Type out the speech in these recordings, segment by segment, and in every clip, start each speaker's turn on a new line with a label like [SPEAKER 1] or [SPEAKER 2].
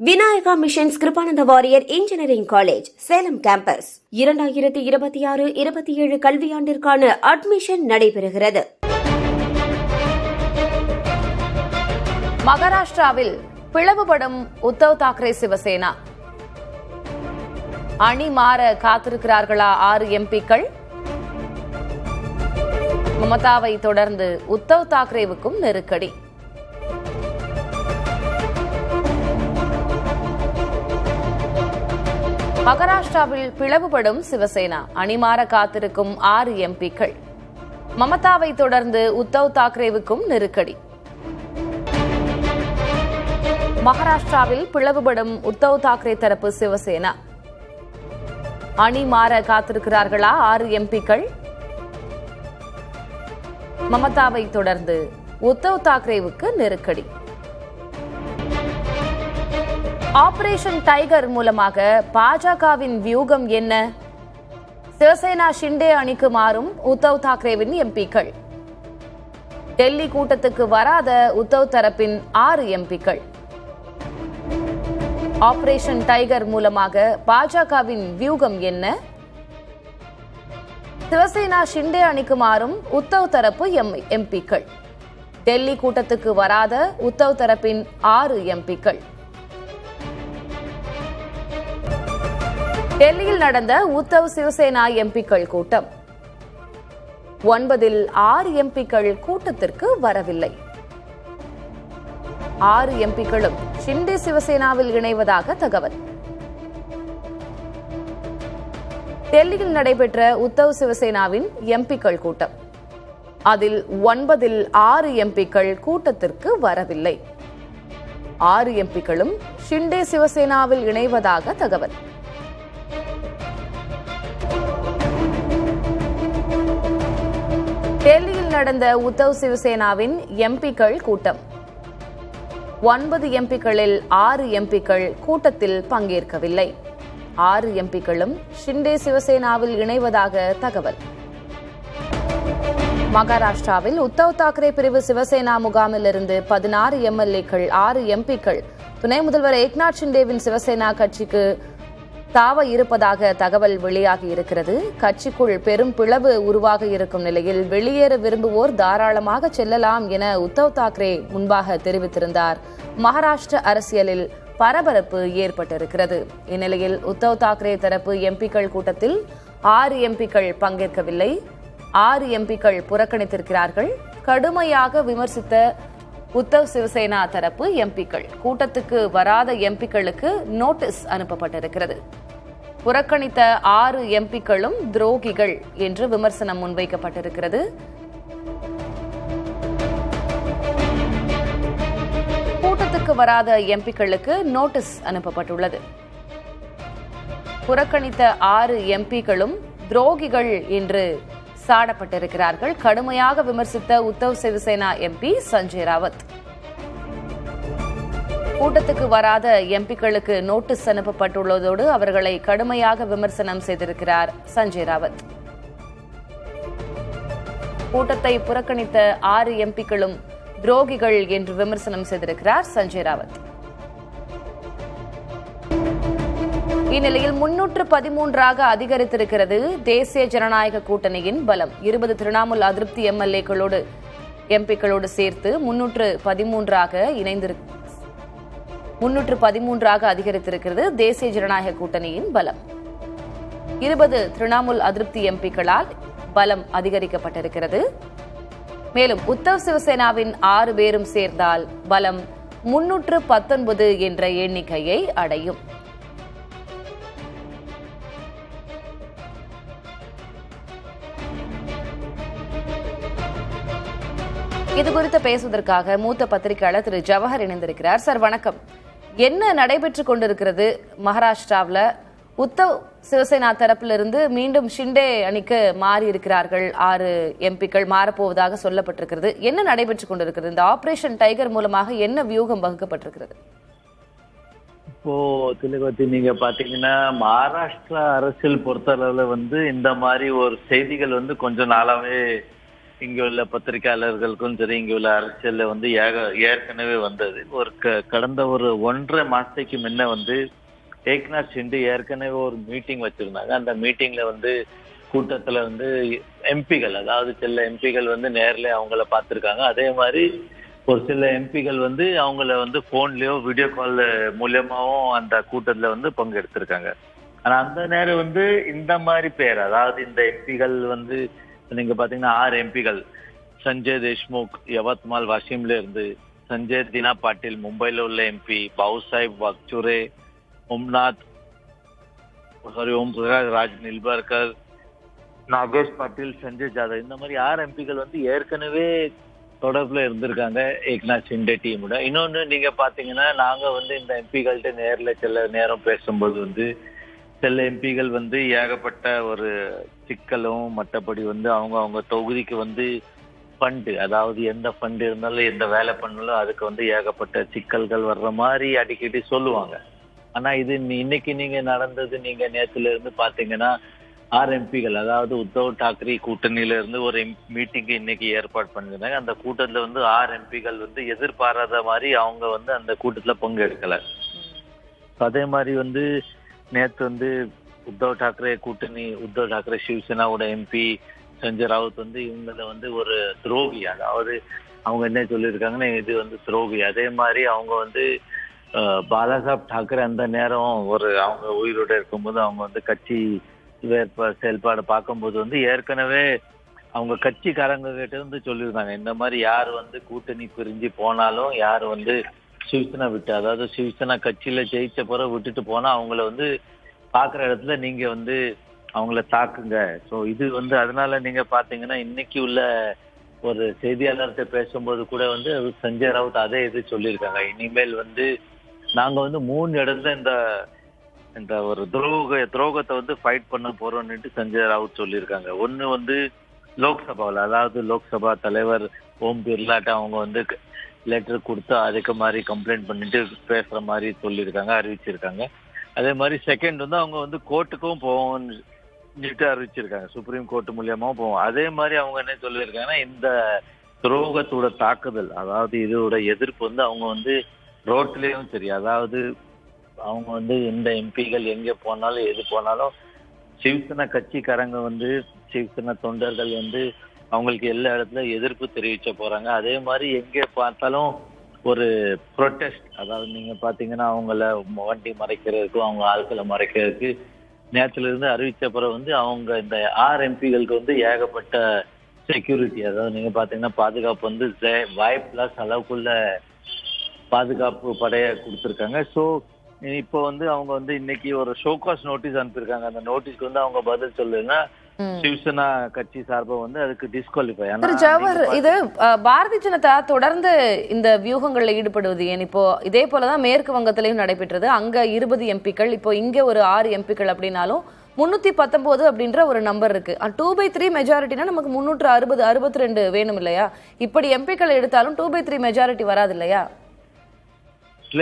[SPEAKER 1] Vinayaka missions Kirupananda Variyar engineering college Salem campus 2026-27 கல்வியாண்டிற்கான admission நடைபெறுகிறது.
[SPEAKER 2] மகாராஷ்டிராவில் பிளவுபடும் உத்தவ் தாக்கரே சிவசேனா அணி மாற காத்திருக்கிறார்களா 6 எம்பிக்கள்? மமதாவை தொடர்ந்து உத்தவ் தாக்கரேவுக்கும் நெருக்கடி. மகாராஷ்டிராவில் பிளவுபடும் சிவசேனா அணிமாற காத்திருக்கும் 6 எம்பிக்கள். மமதாவை தொடர்ந்து உத்தவ் தாக்கரேவுக்கும் நெருக்கடி. மகாராஷ்டிராவில் பிளவுபடும் உத்தவ் தாக்கரே தரப்பு சிவசேனா அணி மாற காத்திருக்கிறார்களா 6 எம்பிக்கள்? மமதாவை தொடர்ந்து உத்தவ் தாக்கரேவுக்கு நெருக்கடி. ஆபரேஷன் டைகர் மூலமாக பாஜகவின் வியூகம் என்ன? சிவசேனா ஷிண்டே அணிக்கு மாறும் உத்தவ் தாக்கரேவின் எம்பிக்கள். டெல்லி கூட்டத்துக்கு வராத உத்தவ் தரப்பின் 6 எம்பிக்கள். ஆபரேஷன் டைகர் மூலமாக பாஜகவின் வியூகம் என்ன? சிவசேனா ஷிண்டே அணிக்கு மாறும் உத்தவ் தரப்பு எம்பிக்கள். டெல்லி கூட்டத்துக்கு வராத உத்தவ் தரப்பின் 6 எம்பிக்கள். டெல்லியில் நடந்த உத்தவ் சிவசேனா எம்பிக்கள் கூட்டம். 9 6 எம்பிக்கள் கூட்டத்திற்கு வரவில்லை. 6 எம்பிக்களும் ஷிண்டே சிவசேனாவில் இணைவதாக தகவல். டெல்லியில் நடைபெற்ற உத்தவ் சிவசேனாவின் எம்பிக்கள் கூட்டம். அதில் 9 6 எம்பிக்கள் கூட்டத்திற்கு வரவில்லை. 6 எம்பிக்களும் ஷிண்டே சிவசேனாவில் இணைவதாக தகவல். டெல்லியில் நடந்த உத்தவ் சிவசேனாவின் எம்பிக்கள் கூட்டம். 9 எம்பிக்களில் 6 எம்பிக்கள் கூட்டத்தில் பங்கேற்கவில்லை. 6 எம்பிக்களும் ஷிண்டே சிவசேனாவில் இணைவதாக தகவல். மகாராஷ்டிராவில் உத்தவ் தாக்கரே பிரிவு சிவசேனா முகாமில் இருந்து 16 எம்எல்ஏக்கள் 6 எம்பிக்கள் துணை முதல்வர் ஏக்நாத் ஷிண்டேவின் சிவசேனா கட்சிக்கு தாவ இருப்பதாக தகவல் வெளியாகி இருக்கிறது. கட்சிக்குள் பெரும் பிளவு உருவாக இருக்கும் நிலையில் வெளியேற விரும்புவோர் தாராளமாக செல்லலாம் என உத்தவ் தாக்கரே முன்பாக தெரிவித்திருந்தார். மகாராஷ்டிர அரசியலில் பரபரப்பு ஏற்பட்டிருக்கிறது. இந்நிலையில் உத்தவ் தாக்கரே தரப்பு எம்பிக்கள் கூட்டத்தில் 6 எம்பிக்கள் பங்கேற்கவில்லை. 6 எம்பிக்கள் புறக்கணித்திருக்கிறார்கள். கடுமையாக விமர்சித்த உத்தவ் சிவசேனா தரப்பு எம்பிக்கள் கூட்டத்துக்கு வராத எம்பிக்களுக்கு நோட்டீஸ் அனுப்பப்பட்டிருக்கிறது. புறக்கணித்த 6 எம்பிக்களும் துரோகிகள் என்று விமர்சனம் முன்வைக்கப்பட்டிருக்கிறது. கூட்டத்துக்கு வராத எம்பிக்களுக்கு நோட்டீஸ் அனுப்பப்பட்டுள்ளது. புறக்கணித்த 6 எம்பிக்களும் துரோகிகள் என்று சாடப்பட்டிருக்கிறார்கள். கடுமையாக விமர்சித்த உத்தவ் சிவசேனா எம்பி சஞ்சய் ராவத். கூட்டத்துக்கு வராத எம்பிக்களுக்கு நோட்டீஸ் அனுப்பப்பட்டுள்ளதோடு அவர்களை கடுமையாக விமர்சனம் செய்திருக்கிறார் சஞ்சய் ராவத். கூட்டத்தை புறக்கணித்த 6 எம்பிக்களும் துரோகிகள் என்று விமர்சனம் செய்திருக்கிறார் சஞ்சய் ராவத். இந்நிலையில் 313ஆக அதிகரித்திருக்கிறது தேசிய ஜனநாயக கூட்டணியின் பலம். 20 திரிணாமுல் அதிருப்தி எம்பிக்களோடு சேர்த்து 313ஆக அதிகரித்திருக்கிறது தேசிய ஜனநாயக கூட்டணியின் பலம். 20 திரிணாமுல் அதிருப்தி எம்பிக்களால் பலம் அதிகரிக்கப்பட்டிருக்கிறது. மேலும் உத்தவ் சிவசேனாவின் 6 பேரும் சேர்ந்தால் பலம் 319 என்ற எண்ணிக்கையை அடையும். இதுகுறித்து பேசுவதற்காக மூத்த பத்திரிகையாளர் திரு ஜவஹர் இணைந்திருக்கிறார். சார் வணக்கம். என்ன நடைபெற்றுக் கொண்டிருக்கிறது மகாராஷ்டிராவில்? உத்தவ் சிவசேனா தரப்பிலிருந்து மீண்டும் ஷிண்டே அணிக்கு மாறி இருக்கிறார்கள். 6 எம்பிக்கள் மாறப்போவதாக சொல்லப்பட்டிருக்கிறது. என்ன நடைபெற்றுக் கொண்டிருக்கிறது? இந்த ஆபரேஷன் டைகர் மூலமாக என்ன வியூகம் வகுக்கப்பட்டிருக்கிறது?
[SPEAKER 3] இப்போ திலகவதி, நீங்க பாத்தீங்கன்னா மகாராஷ்டிரா அரசியல் பொறுத்தளவுல இந்த மாதிரி ஒரு செய்திகள் கொஞ்ச நாளாவே இங்க உள்ள பத்திரிகையாளர்களுக்கும் சரி, இங்க உள்ள அரசியல்ல வந்து ஏற்கனவே வந்தது. கடந்த ஒரு 1.5 மாசத்துக்கு முன்ன வந்து ஏக்நாத் ஷிண்டே ஏற்கனவே ஒரு மீட்டிங் வச்சிருந்தாங்க. அந்த மீட்டிங்ல வந்து கூட்டத்துல வந்து எம்பிகள், அதாவது சில எம்பிகள் வந்து நேர்ல அவங்கள பார்த்திருக்காங்க. அதே மாதிரி ஒரு சில எம்பிகள் வந்து அவங்கள வந்து போன்லயோ வீடியோ கால் மூலியமாவும் அந்த கூட்டத்துல வந்து பங்கெடுத்திருக்காங்க. ஆனா அந்த நேரம் வந்து இந்த மாதிரி பேர், அதாவது இந்த எம்பிகள் வந்து நீங்க பாத்தீங்கன்னா 6 எம்பிகள், சஞ்சய் தேஷ்முக் யவத்மால் வாஷிம்ல இருந்து, சஞ்சய் தினா பாட்டீல் மும்பைல உள்ள எம்பி, பாவுசாஹிப் வாக்சூரே, ஓம் பிரகாஷ் ராஜ் நில்பர்கர், நாகேஷ் பாட்டீல், சஞ்சய் ஜாதவ், இந்த மாதிரி 6 எம்பிகள் வந்து ஏற்கனவே தொடர்புல இருந்திருக்காங்க ஏக்நாத் ஷிண்டே டீமோட. இன்னொன்னு நீங்க பாத்தீங்கன்னா நாங்க வந்து இந்த எம்பிகள்கிட்ட நேர்ல சில நேரம் பேசும்போது வந்து சில எம்பிகள் வந்து ஏகப்பட்ட ஒரு சிக்கலும், மற்றபடி வந்து அவங்க தொகுதிக்கு வந்து ஃபண்டு, அதாவது எந்த ஃபண்டு இருந்தாலும் எந்த வேலை பண்ணாலும் அதுக்கு வந்து ஏகப்பட்ட சிக்கல்கள் வர்ற மாதிரி அடிக்கடி சொல்லுவாங்க. ஆனா இது இன்னைக்கு நீங்க நடந்தது, நீங்க நேத்துல இருந்து பாத்தீங்கன்னா 6 எம்பிகள், அதாவது உத்தவ் தாக்கரே கூட்டணியில இருந்து ஒரு மீட்டிங் இன்னைக்கு ஏற்பாடு பண்ணிருந்தாங்க. அந்த கூட்டத்துல வந்து 6 எம்பிகள் வந்து எதிர்பாராத மாதிரி அவங்க வந்து அந்த கூட்டத்துல பங்கெடுக்கல. அதே மாதிரி வந்து நேற்று வந்து உத்தவ் தாக்கரே கூட்டணி, உத்தவ் தாக்கரே சிவசேனாவோட எம்பி சஞ்சய் ராவுத் வந்து இவங்கள வந்து ஒரு துரோகி, அதாவது அவங்க என்ன சொல்லியிருக்காங்கன்னா இது வந்து துரோகி. அதே மாதிரி அவங்க வந்து பாலாசாஹிப் தாக்கரே அந்த நேரம் அவங்க உயிரோட இருக்கும்போது அவங்க வந்து கட்சி செயல்பாடு பார்க்கும்போது வந்து ஏற்கனவே அவங்க கட்சிக்காரங்க கிட்ட இருந்து சொல்லியிருந்தாங்க, இந்த மாதிரி யார் வந்து கூட்டணி பிரிஞ்சு போனாலும், யார் வந்து சிவசேனா விட்டு, அதாவது சிவசேனா கட்சியில ஜெயிச்ச பிறகு விட்டுட்டு போனா அவங்கள வந்து பாக்குற இடத்துல நீங்க வந்து அவங்கள தாக்குங்க. ஸோ இது வந்து அதனால நீங்க பாத்தீங்கன்னா இன்னைக்கு உள்ள ஒரு செய்தியாளர்கிட்ட பேசும்போது கூட வந்து சஞ்சய் ராவுத் அதே இது சொல்லியிருக்காங்க, இனிமேல் வந்து நாங்க வந்து 3 இடத்துல இந்த ஒரு துரோகத்தை வந்து ஃபைட் பண்ண போறோம்னுட்டு சஞ்சய் ராவுத் சொல்லியிருக்காங்க. ஒன்னு வந்து லோக்சபாவில், அதாவது லோக்சபா தலைவர் ஓம் பிர்லாட்ட அவங்க வந்து லெட்டர் கொடுத்து அதுக்கு மாதிரி கம்ப்ளைண்ட் பண்ணிட்டு பேசுற மாதிரி சொல்லியிருக்காங்க, அறிவிச்சிருக்காங்க. அதே மாதிரி செகண்ட் வந்து அவங்க வந்து கோர்ட்டுக்கும் போவோம்னு அறிவிச்சிருக்காங்க, சுப்ரீம் கோர்ட் மூலியமாவும் போவோம். அதே மாதிரி அவங்க என்ன சொல்லியிருக்காங்கன்னா இந்த துரோகத்தோட தாக்குதல், அதாவது இதோட எதிர்ப்பு வந்து அவங்க வந்து ரோட்லயும் சரி, அதாவது அவங்க வந்து எந்த எம்பிகள் எங்க போனாலும் எது போனாலும் சிவசேனா கட்சிக்காரங்க வந்து சிவசேனா தொண்டர்கள் வந்து அவங்களுக்கு எல்லா இடத்துல எதிர்ப்பு தெரிவிச்ச போறாங்க. அதே மாதிரி எங்க பார்த்தாலும் ஒரு ப்ரொட்டஸ்ட், அதாவது நீங்க பாத்தீங்கன்னா அவங்கள வண்டி மறைக்கிறதுக்கும் அவங்க ஆட்களை மறைக்கிறதுக்கு நேரத்துல இருந்து அறிவிச்ச பிறகு வந்து அவங்க இந்த 6 எம்பிகளுக்கு வந்து ஏகப்பட்ட செக்யூரிட்டி, அதாவது நீங்க பாத்தீங்கன்னா பாதுகாப்பு வந்து வாய்ப்பில்லாத அளவுக்குள்ள பாதுகாப்பு படைய கொடுத்துருக்காங்க. ஸோ இப்போ வந்து அவங்க வந்து இன்னைக்கு ஒரு ஷோகாஸ் நோட்டீஸ் அனுப்பியிருக்காங்க. அந்த நோட்டீஸ்க்கு வந்து அவங்க பதில் சொல்லுன்னா சிவசேனா கட்சி சார்பா வந்து அதுக்கு டிஸ்குவாலிஃபை.
[SPEAKER 2] ஜவஹர், இது பாரதிய ஜனதா தொடர்ந்து இந்த வியூகங்கள்ல ஈடுபடுவது ஏன்? இப்போ இதே போலதான் மேற்கு வங்கத்திலையும் நடைபெற்றது. அங்க 20 எம்பிக்கள், இப்போ இங்க ஒரு 6 எம்பிக்கள் அப்படின்னாலும் 319 அப்படின்ற ஒரு நம்பர் இருக்கு. 2/3 மெஜாரிட்டினா நமக்கு 362 வேணும் இல்லையா? இப்படி எம்பிக்கள் எடுத்தாலும் 2/3 மெஜாரிட்டி வராது இல்லையா?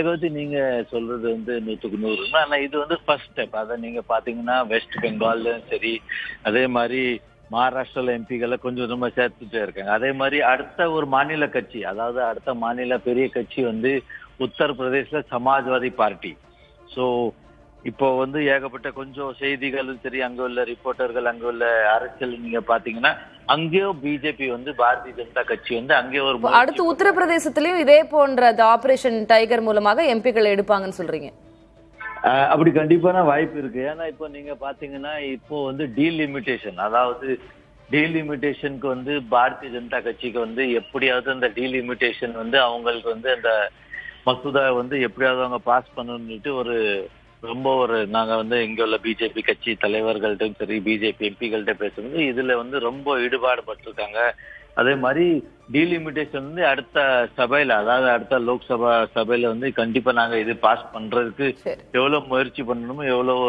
[SPEAKER 3] வந்து நீங்க சொல்றது வந்து 100க்கு 100. ஆனா இது வந்து ஃபர்ஸ்ட் ஸ்டெப். அதை நீங்க பாத்தீங்கன்னா வெஸ்ட் பெங்காலும் சரி, அதே மாதிரி மகாராஷ்டிரால எம்பிகளை கொஞ்சம் கொஞ்சமா சேர்த்துட்டே இருக்காங்க. அதே மாதிரி அடுத்த ஒரு மாநில கட்சி, அதாவது அடுத்த மாநில பெரிய கட்சி வந்து உத்தரப்பிரதேசல சமாஜ்வாதி பார்ட்டி. ஸோ இப்போ வந்து ஏகப்பட்ட கொஞ்சம் செய்திகளும் சரி, அங்க உள்ள ரிப்போர்ட்டர்கள், அங்க உள்ள அரசியல் நீங்க பாத்தீங்கன்னா அங்கேயும் பிஜேபி வந்து பாரதிய ஜனதா கட்சி வந்து அங்கே ஒரு
[SPEAKER 2] அடுத்து உத்தரப்பிரதேசத்திலயும் இதே போன்ற ஆபரேஷன் டைகர் மூலமாக எம்பிக்கள் எடுப்பாங்கன்னு சொல்றீங்க?
[SPEAKER 3] அப்படி கண்டிப்பான வாய்ப்பு இருக்கு. ஏன்னா இப்போ நீங்க பாத்தீங்கன்னா இப்போ வந்து டீலிமிட்டேஷன், அதாவது டீலிமிட்டேஷனுக்கு வந்து பாரதிய ஜனதா கட்சிக்கு வந்து எப்படியாவது அந்த டீலிமிட்டேஷன் வந்து அவங்களுக்கு வந்து அந்த மசோதா வந்து எப்படியாவது அவங்க பாஸ் பண்ணணும்னுட்டு நாங்க வந்து இங்க உள்ள பிஜேபி கட்சி தலைவர்கள்ட்டும் சரி, பிஜேபி எம்பிகள்கிட்ட பேசும்போது இதுல வந்து ரொம்ப ஈடுபாடு பட்டிருக்காங்க. அதே மாதிரி டீலிமிட்டேஷன் வந்து அடுத்த சபையில, அதாவது அடுத்த லோக்சபா சபையில வந்து கண்டிப்பா நாங்க இது பாஸ் பண்றதுக்கு எவ்வளவு முயற்சி பண்ணணுமோ, எவ்வளவு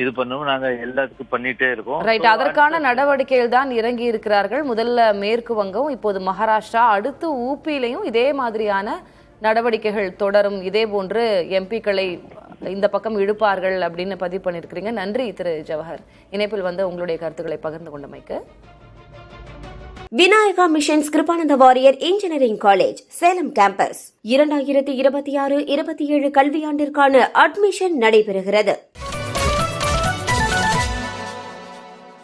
[SPEAKER 3] இது பண்ணணும், நாங்க எல்லாத்துக்கும் பண்ணிட்டே இருக்கோம்.
[SPEAKER 2] ரைட், அதற்கான நடவடிக்கைகள் தான் இறங்கி இருக்கிறார்கள். முதல்ல மேற்கு வங்கம், இப்போது மகாராஷ்டிரா, அடுத்து ஊபியிலையும் இதே மாதிரியான நடவடிக்கைகள் தொடரும். இதே போன்று எம்பிக்களை இந்த பக்கம் இழுப்பார்கள் அப்படின்னு பதிவு பண்ணியிருக்கிறீங்க. நன்றி திரு ஜவஹர், இணைப்பில் வந்து உங்களுடைய கருத்துக்களை பகிர்ந்து கொண்டமைக்கு.
[SPEAKER 1] Vinayaka missions Kirupananda Variyar engineering college Salem campus 2026-27 கல்வியாண்டிற்கான அட்மிஷன் நடைபெறுகிறது.